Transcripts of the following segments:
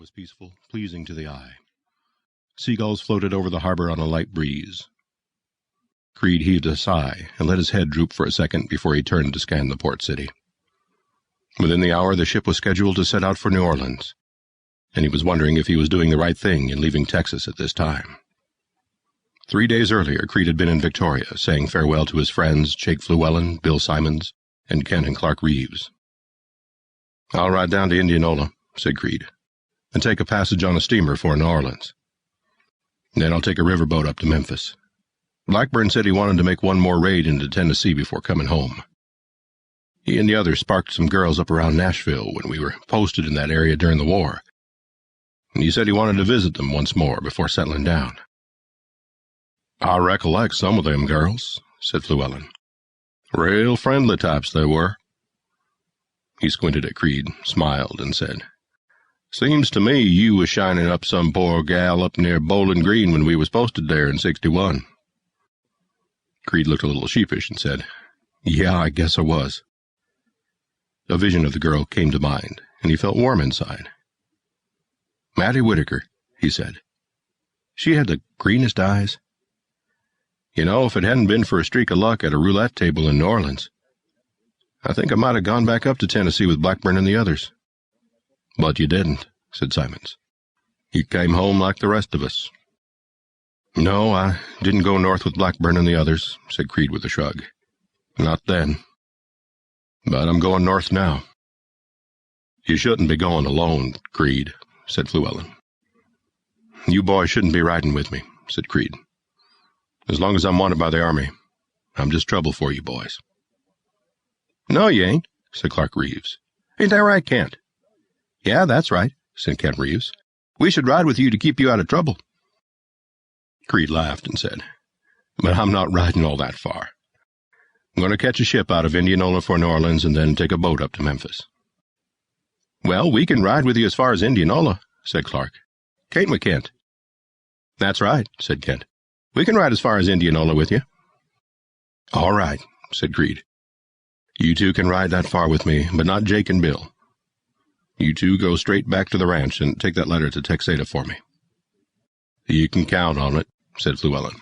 was peaceful, pleasing to the eye. Seagulls floated over the harbor on a light breeze. Creed heaved a sigh and let his head droop for a second before he turned to scan the port city. Within the hour, the ship was scheduled to set out for New Orleans, and he was wondering if he was doing the right thing in leaving Texas at this time. 3 days earlier, Creed had been in Victoria, saying farewell to his friends Jake Fluellen, Bill Simons, and Kent and Clark Reeves. "I'll ride down to Indianola," said Creed, "and take a passage on a steamer for New Orleans. Then I'll take a riverboat up to Memphis. Blackburn said he wanted to make one more raid into Tennessee before coming home. He and the others sparked some girls up around Nashville when we were posted in that area during the war, and he said he wanted to visit them once more before settling down." "I recollect some of them girls," said Fluellen. "Real friendly types they were." He squinted at Creed, smiled, and said, "Seems to me you was shining up some poor gal up near Bowling Green when we was posted there in '61. Creed looked a little sheepish and said, "Yeah, I guess I was." A vision of the girl came to mind, and he felt warm inside. "Mattie Whitaker," he said. "She had the greenest eyes. You know, if it hadn't been for a streak of luck at a roulette table in New Orleans, I think I might have gone back up to Tennessee with Blackburn and the others." "But you didn't," said Simons. "You came home like the rest of us." "No, I didn't go north with Blackburn and the others," said Creed with a shrug. "Not then. But I'm going north now." "You shouldn't be going alone, Creed," said Fluellen. "You boys shouldn't be riding with me," said Creed. "As long as I'm wanted by the Army, I'm just trouble for you boys." "No, you ain't," said Clark Reeves. "Ain't that right, Kent?" "Yeah, that's right," said Kent Reeves. "We should ride with you to keep you out of trouble." Creed laughed and said, "But I'm not riding all that far. I'm going to catch a ship out of Indianola for New Orleans and then take a boat up to Memphis." "Well, we can ride with you as far as Indianola," said Clark. "Can't we, Kent?" "That's right," said Kent. "We can ride as far as Indianola with you." "All right," said Creed. "You two can ride that far with me, but not Jake and Bill. You two go straight back to the ranch and take that letter to Texada for me." "You can count on it," said Fluellen.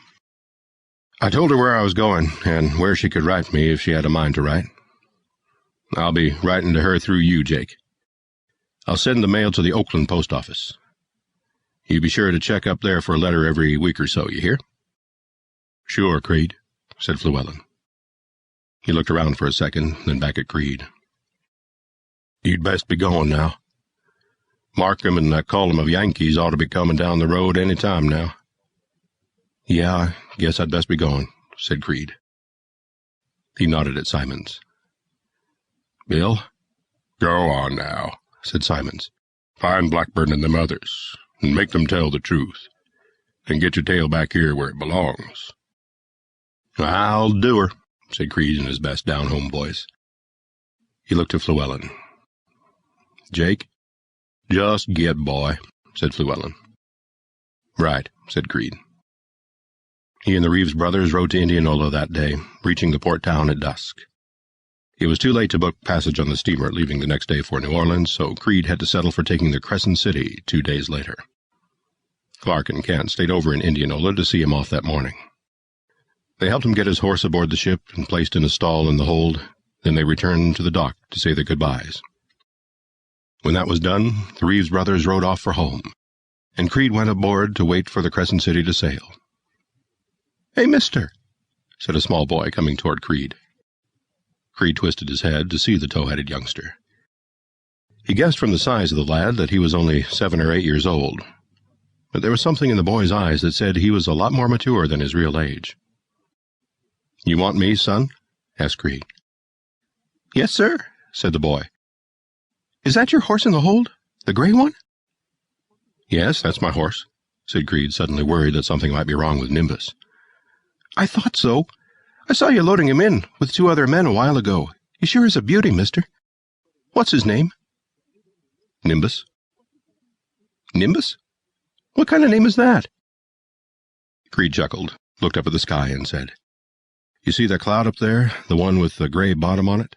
"I told her where I was going and where she could write me if she had a mind to write. I'll be writing to her through you, Jake. I'll send the mail to the Oakland post office. You be sure to check up there for a letter every week or so, you hear?" "Sure, Creed," said Fluellen. He looked around for a second, then back at Creed. "You'd best be going now. Markham and that column of Yankees ought to be coming down the road any time now." "Yeah, I guess I'd best be going," said Creed. He nodded at Simons. "Bill?" "Go on now," said Simons. "Find Blackburn and them others, and make them tell the truth, and get your tail back here where it belongs." "I'll do her," said Creed in his best down-home voice. He looked at Fluellen. "Jake?" "Just get, boy," said Fluellen. "Right," said Creed. He and the Reeves brothers rode to Indianola that day, reaching the port town at dusk. It was too late to book passage on the steamer leaving the next day for New Orleans, so Creed had to settle for taking the Crescent City 2 days later. Clark and Kent stayed over in Indianola to see him off that morning. They helped him get his horse aboard the ship and placed in a stall in the hold. Then they returned to the dock to say their goodbyes. When that was done, the Reeves brothers rode off for home, and Creed went aboard to wait for the Crescent City to sail. "Hey, mister," said a small boy coming toward Creed. Creed twisted his head to see the tow-headed youngster. He guessed from the size of the lad that he was only 7 or 8 years old, but there was something in the boy's eyes that said he was a lot more mature than his real age. "You want me, son?" asked Creed. "Yes, sir," said the boy. "Is that your horse in the hold, the gray one?" "Yes, that's my horse," said Creed, suddenly worried that something might be wrong with Nimbus. "I thought so. I saw you loading him in with 2 other men a while ago. He sure is a beauty, mister. What's his name?" "Nimbus." "Nimbus? What kind of name is that?" Creed chuckled, looked up at the sky, and said, "You see that cloud up there, the one with the gray bottom on it?"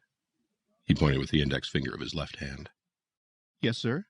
He pointed with the index finger of his left hand. "Yes, sir."